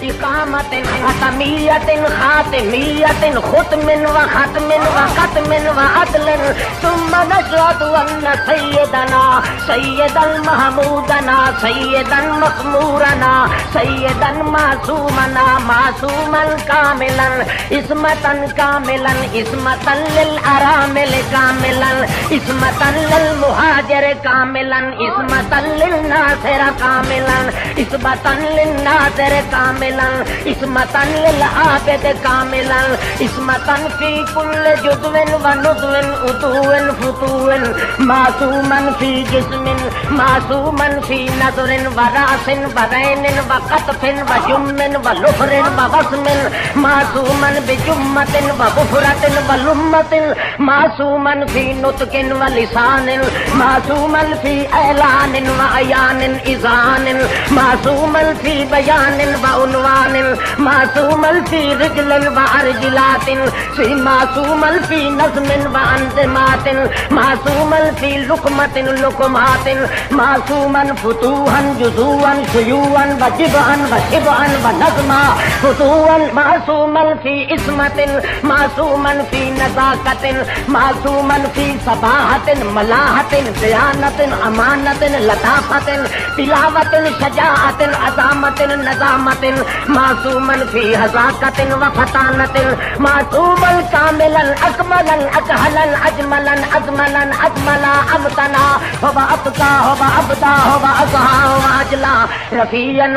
استقامت حتمیت خاتمیت ختم وختم وختم وعدل ثم نشهد ان سیدنا سیدا محمودنا سیدا مخمورنا سیدا معصومنا معصوما کاملا عصمتا کاملا عصمتا للارامل کاملا عصمتا للمہاجر کاملا عصمتا للناصر کاملا عصمتا للناصر کاملا عصمتا للعابد کاملا عصمتا فی کل جزو ونزو عضو فتو معصوما فی جسم معصوما فی نظر وراس ورین وقطف وجم ولفر ووسم معصوما بجمة وبفرة ولمة معصوما فی نطق ولسان معصوما فی اعلان وعیان اذان معصوما فی بیان وعنوان معصوما فی رجل وارجلات معصوما فی نظم وانظمات معصوما فی لقمة لقمات معصوما فتوحا جزوا شيوعا وجبعا وشبعا ونظما فتوحا معصوما فی عصمة معصوما فی نزاکة معصوما فی صباحة ملاحة دیانة امانة لطافة تلاوة شجاعة عظامة نظامة معصوما فی حذاقة وفطانة معصوما كاملا اكملا اكهلا اجملا اجملا اجملا امتنا هو ابقى هو ابدا هو اصحى واجلا رفيعا